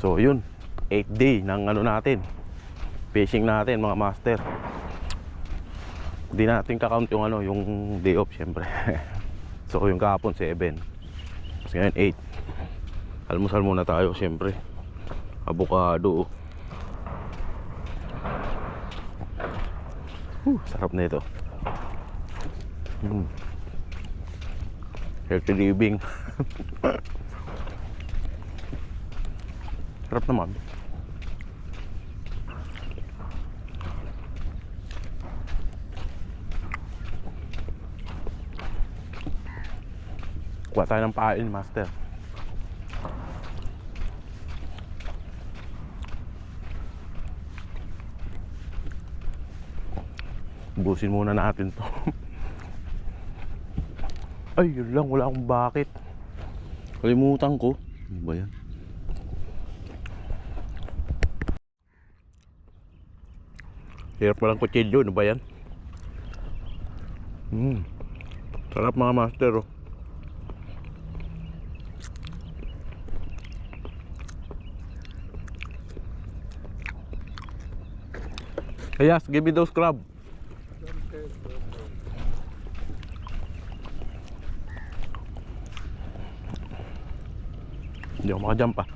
So yun, 8th day ng ano natin, fishing natin mga master. Hindi natin kakount yung ano, yung day off syempre. So yung kahapon 7, kasi ngayon 8. Almusal muna tayo syempre. Avocado. Sarap na ito. Healthy living. Sarap naman. Kuha tayo ng pain, master. Busin muna natin to. Ay, yun lang, wala akong bakit. Kalimutan ko. Ano ba yan? Hirap palang kutsilyo, ano ba yan? Sarap mga master, oh. Yes, give me those crab. Hindi ako makajump pa.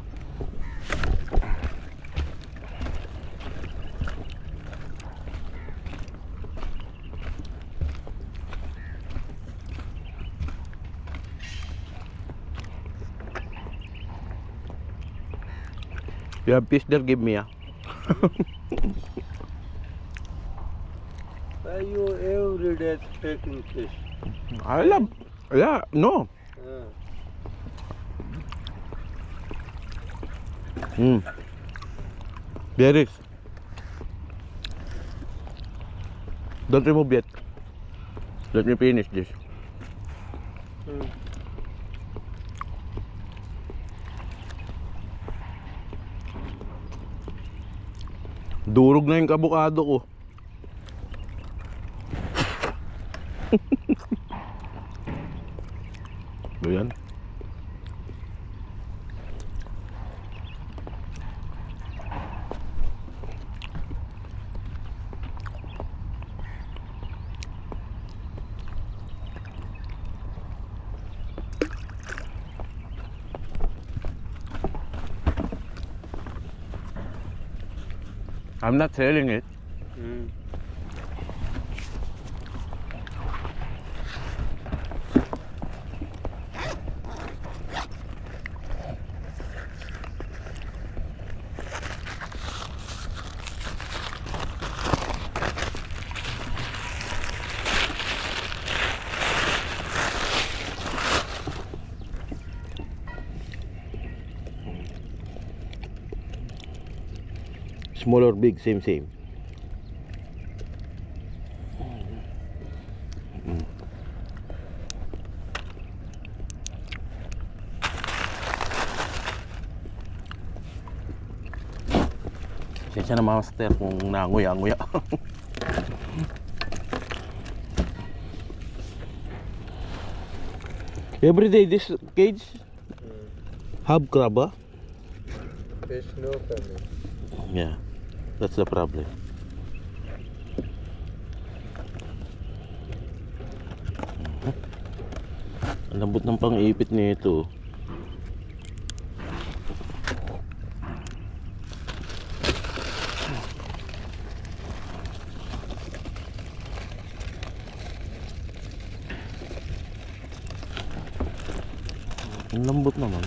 You have fish there, give me ah. Are you every day taking fish? I love. Yeah, no. Berries. Don't remove yet. Let me finish this. Durog na yung avocado ko. Ayan. I'm not selling it. Small or big, same. Sensya na master kung nanguya-nguya. Every day this cage have crab, ah? Fish no coming. Yeah, that's the problem. Ang lambot ng pang-ipit nito. Ang lambot naman.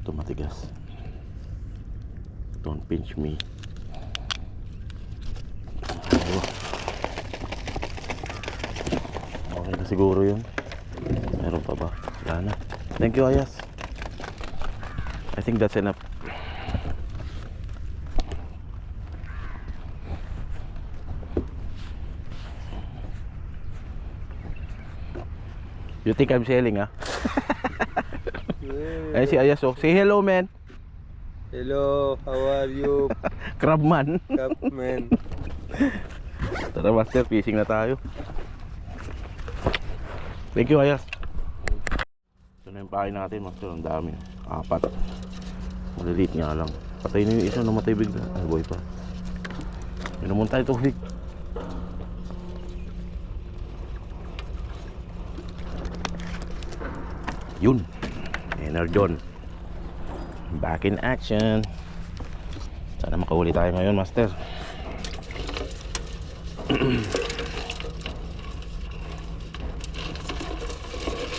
Ito matigas. Don't pinch me. Okay na siguro yun. Meron pa ba? Wala na. Thank you, Ayas. I think that's enough. You think I'm selling, ah? Yeah. Ayun si Ayas, oh. Say hello, man. Hello, how are you, Crabman. Capman? Tara, master, fishing na tayo. Thank you, Ayas. Ito na yung pain natin, master. Ang dami. 4. Maliliit nga lang. Patay na yung isa, namatay bigla. Ay, boy pa. Inumun tayo tubig. Yun. Energon. Back in action. Sana makahuli tayo ngayon, master.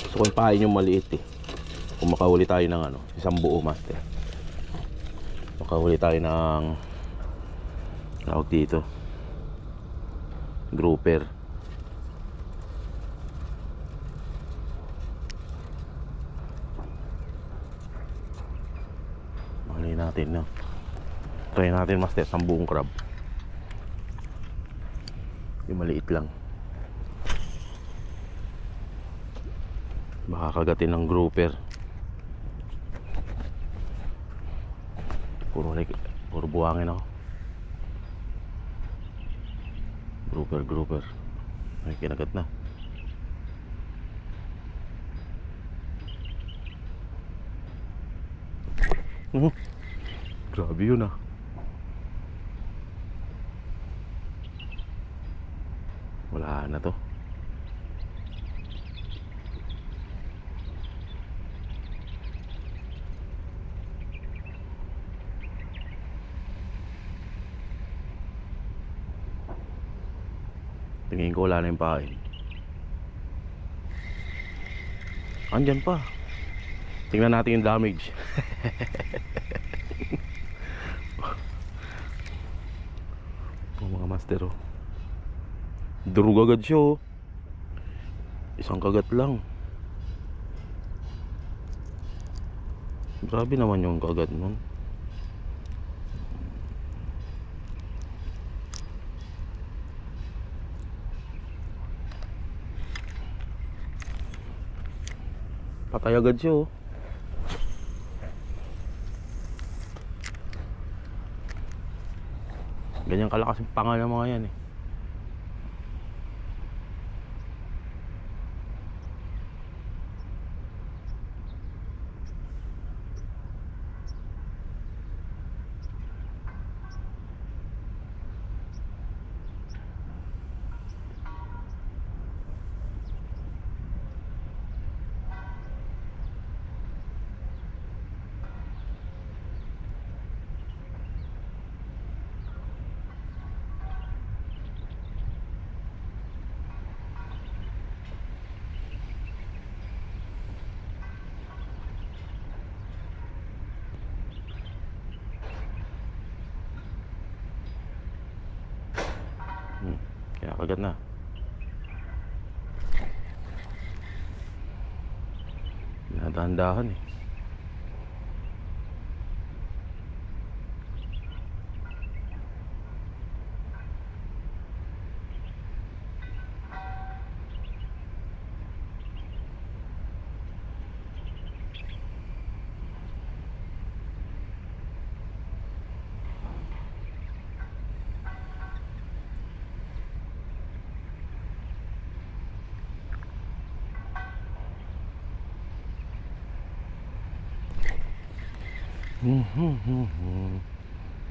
Gusto ko yung pain yung maliit eh. Kung makahuli tayo ng ano, isang buo, master. Makahuli tayo ng tawag dito, grouper. Mali natin na. Try natin, master, isang buong crab. Yung maliit lang. Baka kagatin ng grouper. Puro buhangin ako. Grouper. Ay, kinagat na. Grabe yun, ah. Wala na to. Tingin ko wala na yung pain. Andyan pa. Tingnan natin yung damage. Oh, mga master, oh. Durug agad siya, oh. Isang kagat lang. Grabe naman yung kagat nun. Patay agad siya, oh. Ganyan kalakas yung panga ng mga yan, eh. Kaya kagat na. Dahan-dahan, eh.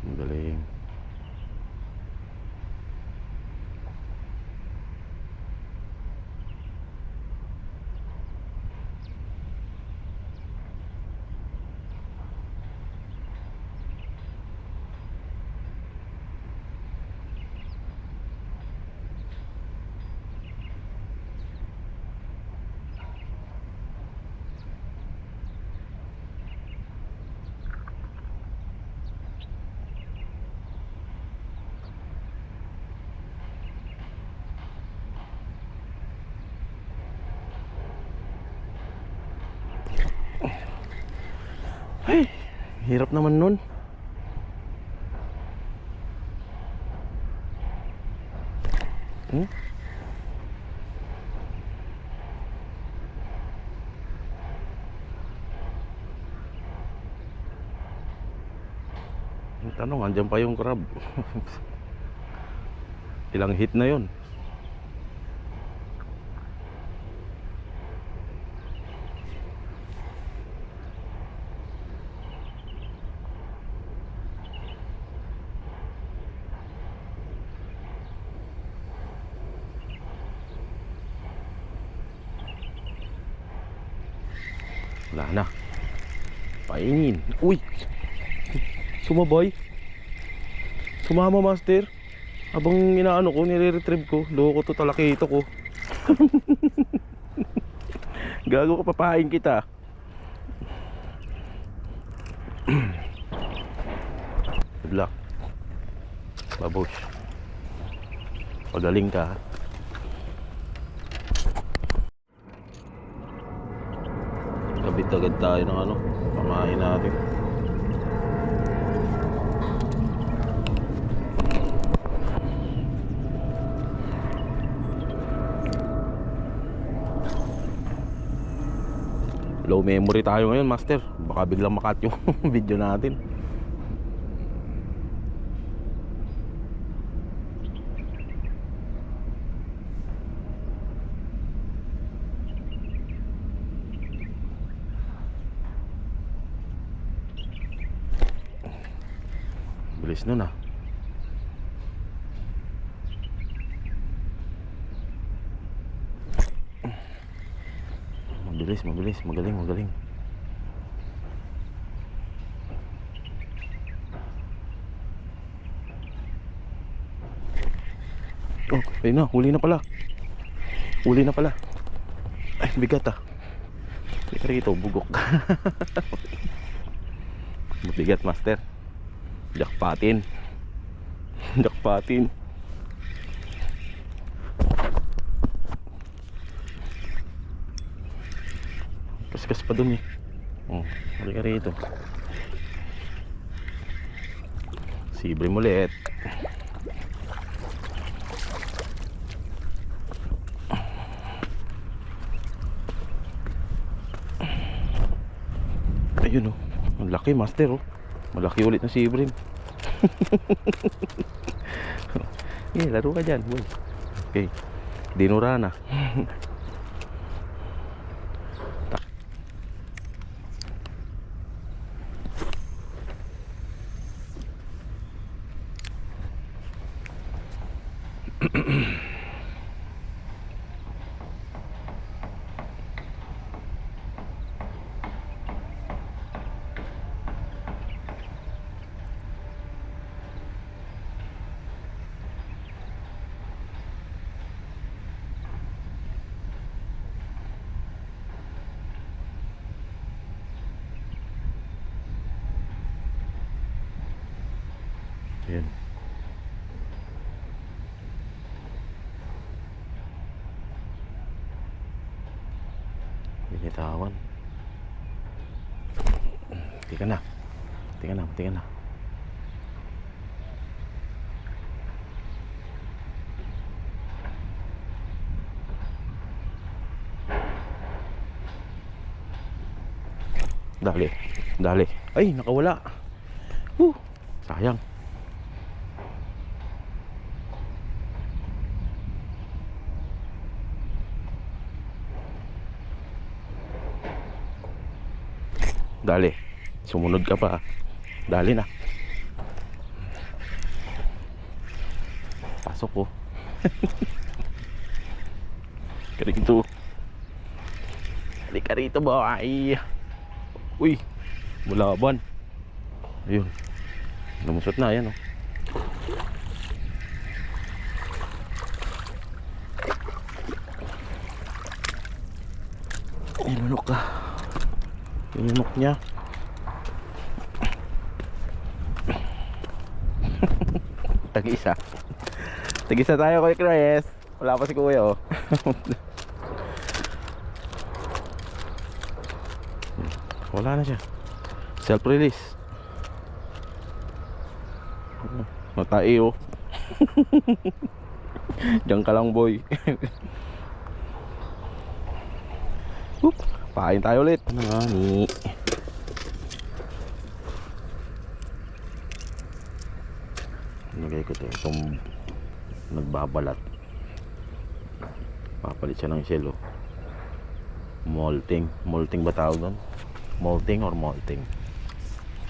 Ang galing. Ay, hirap naman nun. Tanong, andyan pa yung crab. Ilang hit na yun. Wala na. Paingin. Uy! Sumabay. Sumama, master. Habang inaano ko, nire-retrieve ko. Loko to, talaki ito ko. Gago ka, papain kita. Good luck. Babush. Pagaling ka. Kabit agad tayo ng ano, pamain natin. Low memory tayo ngayon, master. Baka biglang makat yung video natin. Bilis nun ah. Mabilis, magaling. Oh, ayun na, huli na pala. Ay, bigat ah. Teka rito, bugok. Mabigat, master. Jackpotin. Kaskas pa dun eh. Oh, halika rito. Sibre mo ulit. Ayun oh. Ang laki, master oh. Malaki ulit na sibre. Laro ka dyan boy. Okay, dinura na. Ayan. Binitawan. Tika na. Dali. Ay, nakawala. Sayang. Dali. Sumunod ka pa. Dali na. Pasok ko. Karito. Halika rito boy. Uy. Mulaban. Ayun. Lumusot na yan oh. Ilunok ka. Ilunok niya. Tag-isa tayo kay Chris. Wala pa si kuya oh. Wala na siya. Self-release. Matai oh. Diyan ka lang boy. Pain tayo ulit. Ano nga ni? ko to, itong nagbabalat. Papalit siya ng shell, oh. Molting. Molting ba tawag doon? Molting or molting?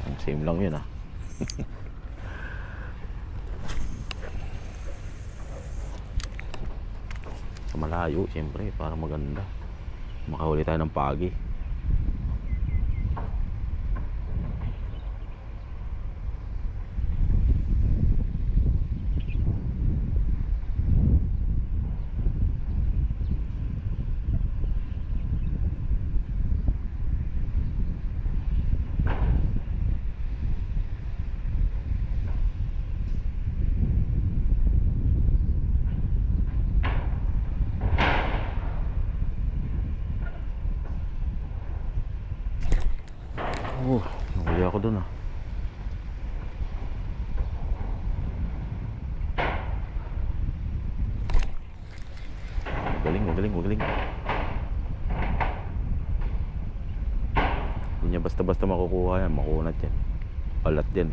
Ang same lang yun, ah. Sa malayo, siyempre, para maganda. Makahuli tayo ng pagi. Oh, nahuli ako dun, ah. Magaling. Hindi niya basta-basta makukuha yan. Makunat yan. Balat yan.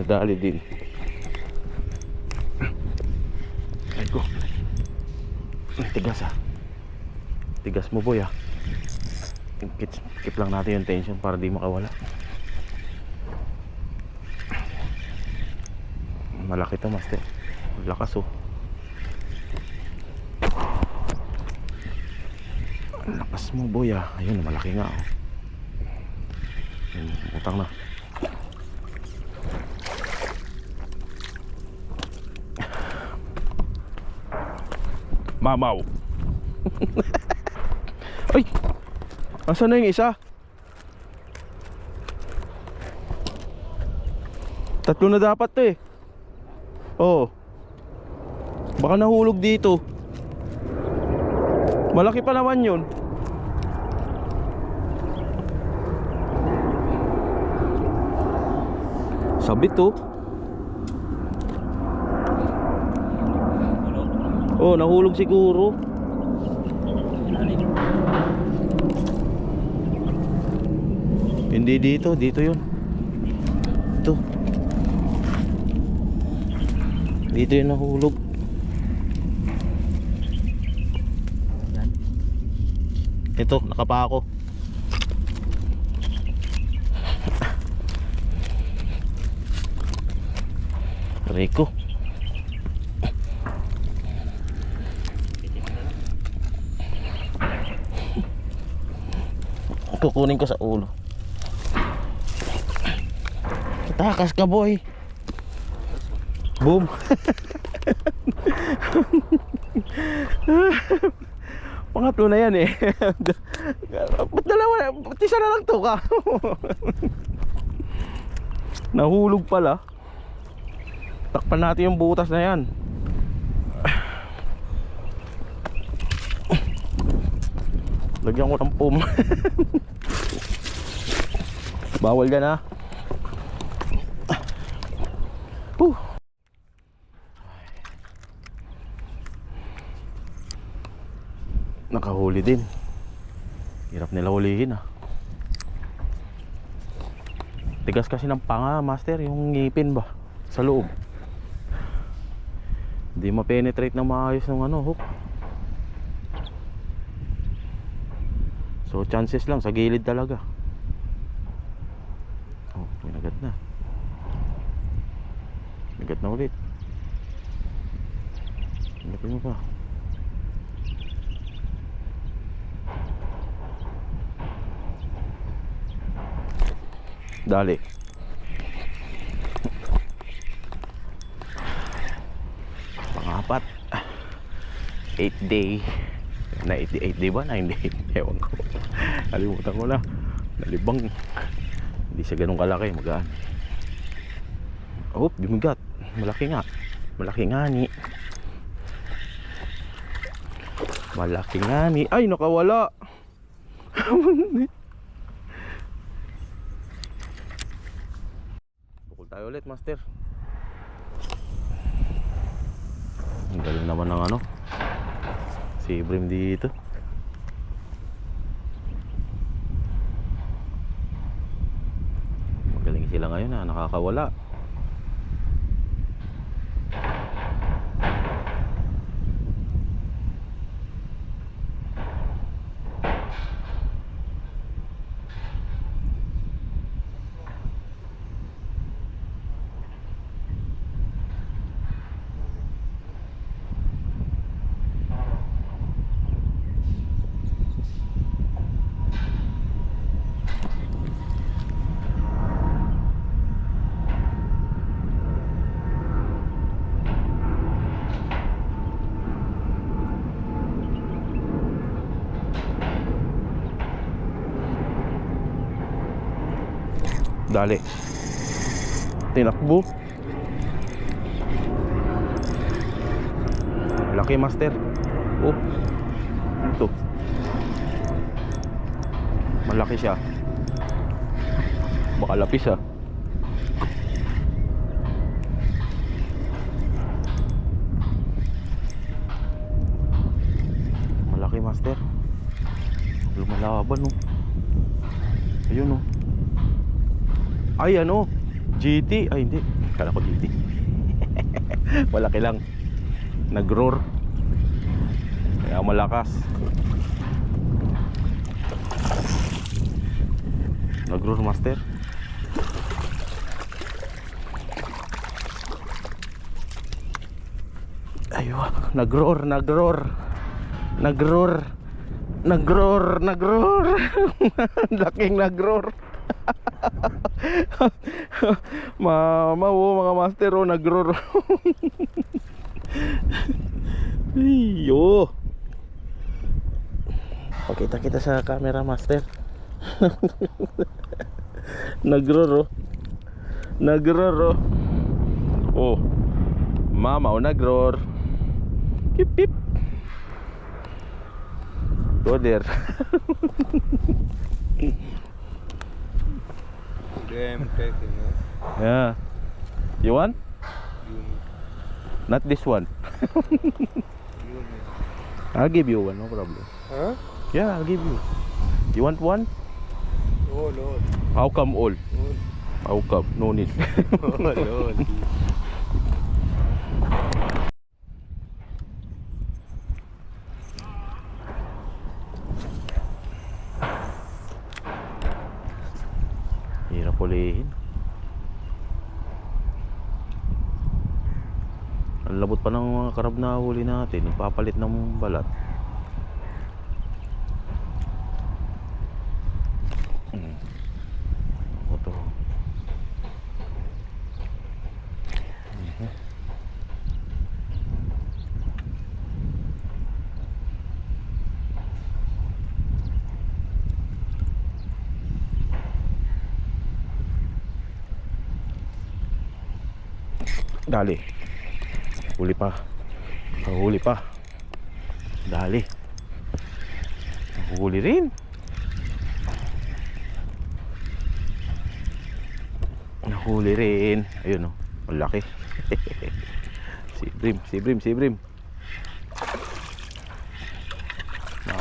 Nadali din. Ay ko. Tigas, ah. Tigas mo, boy, ah. Keep lang natin yung tension para di makawala. Malaki to, master. Lakas, oh. Lakas mo, boy, ah. Ayun, malaki nga, oh. Utang na. Mamaw. Ay, asan na yung isa? Tatlo na dapat to, eh. Oo. Baka nahulog dito. Malaki pa naman yun. Sabit, oh. Oh, nahulog siguro. Hindi dito yun. Ito. Dito yung nahulog. Ito, nakapako. Rico. Kukunin ko sa ulo. Takas ka, boy. Boom. Pangatlo na yan, eh. Ba't dalawa na? Ba't isa na lang to ka? Nahulog pala. Takpan natin yung butas na yan. Lagyan ko ng pum. Bawal yan, ha. Nakahuli din. Hirap nila hulihin, ha. Tigas kasi ng panga, master. Yung ngipin ba sa loob. Hindi ma-penetrate ng maayos ng hook. So chances lang sa gilid talaga. Oh, nagat na. Nagat na ulit. Nagatin mo pa. Dali. Pangapat. 8 day. Na 8 day ba? 9 day. Ewan ko. Kalimutan ko na. Nalibang. Hindi siya ganun kalaki. Magaan. Oh, bimugat. Malaki nga. Malaki nga ni. Malaki nga ni. Ay, nakawala. Bukol tayo ulit, master. Ang galing naman ng ano, si Brim dito. Magaling sila ngayon ha, nakakawala. Dali. Tinakbo. Laki master. Oh. Ito. Malaki siya. Baka lapis ah. Malaki master. Lumalaban oh. Ayun oh. Ay ano, GT. Ay hindi, kala ko GT. Malaki lang. Nag-roar. Kaya malakas. Nag-roar master. Ayun, nag-roar. Laking nag-roar. Mama oh, mga master oh, nag-roar. Iyo. Pakita kita sa camera master. Nag-roar oh. Nag-roar oh. Oh. Mama oh, nag-roar. Pip pip. Go there. I'm taking it. Yeah. You want? You, Not this one. you me. I'll give you one, no problem. Huh? Yeah, I'll give you. You want one? Oh Lord. How come all? Oh, How come? No need. oh Lord. Hirap ulihin. Ang labot pa ng mga karab na huli natin. Nagpapalit ng balat. Ito. Dali. Huli pa. Huli pa. Dali. Huli rin. Nahuli rin. Ayun oh. Malaki. Si Brim.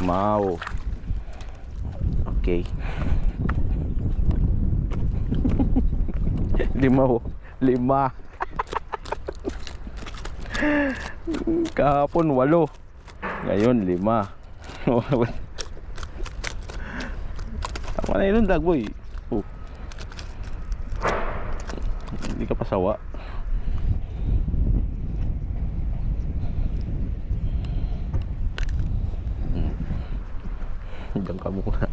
Mamaw. Okay. 5 oh. 5. Kahapon 8. Ngayon 5. Tama na yun dagboy. Oh. Hindi ka pasawa. Diyan ka muna.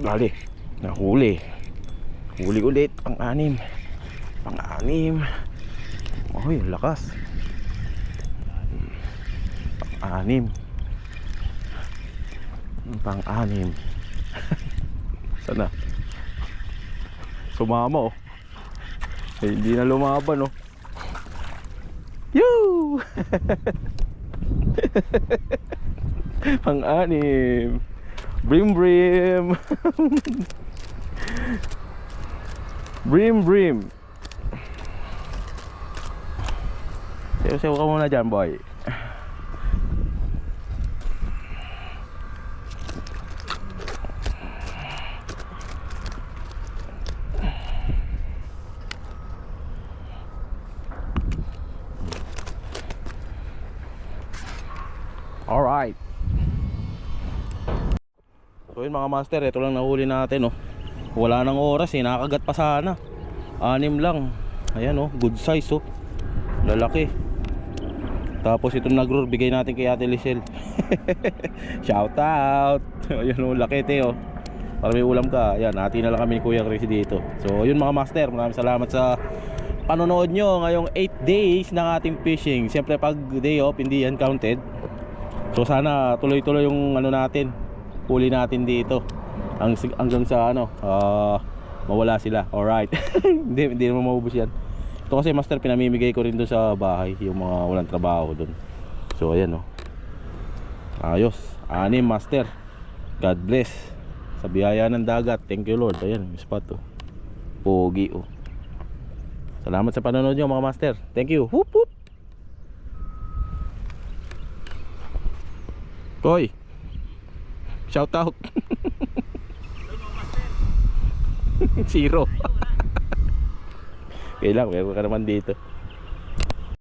Dali. Nahuli. Huli ulit. Pang-anim. Pang-anim. Ay, lakas. Pang-anim. Pang-anim. Sana. Sumama oh. Eh, hindi na lumaban oh. Yoo! Pang-anim. Brim brim. Brim brim. Sayo-sayo ka muna dyan boy. Alright. So yun mga master, ito lang nahuli natin oh. Wala nang oras eh, nakakagat pa sana. 6 lang. Ayan oh, good size oh. Lalaki. Tapos itong nagrur, bigay natin kay Ate Lisel. Shout out. Ayan oh, laki te oh. Para may ulam ka. Ayan, hati na lang kami ni Kuya Chris dito. So yun mga master, maraming salamat sa panonood nyo ngayong 8 days ng ating fishing. Siyempre pag day off, hindi yan counted. So sana tuloy-tuloy yung ano natin, huli natin dito hanggang sa ano, mawala sila. Alright. hindi naman maubos yan. Ito kasi master, pinamimigay ko rin doon sa bahay, yung mga walang trabaho doon. So ayan oh. Ayos, 6 master. God bless sa biyaya ng dagat. Thank you Lord. Ayan yung spot oh. Pogi oh. Salamat sa panonood nyo mga master. Thank you. Whoop whoop. Koy, shout out. Zero. Kailang meron ka naman dito.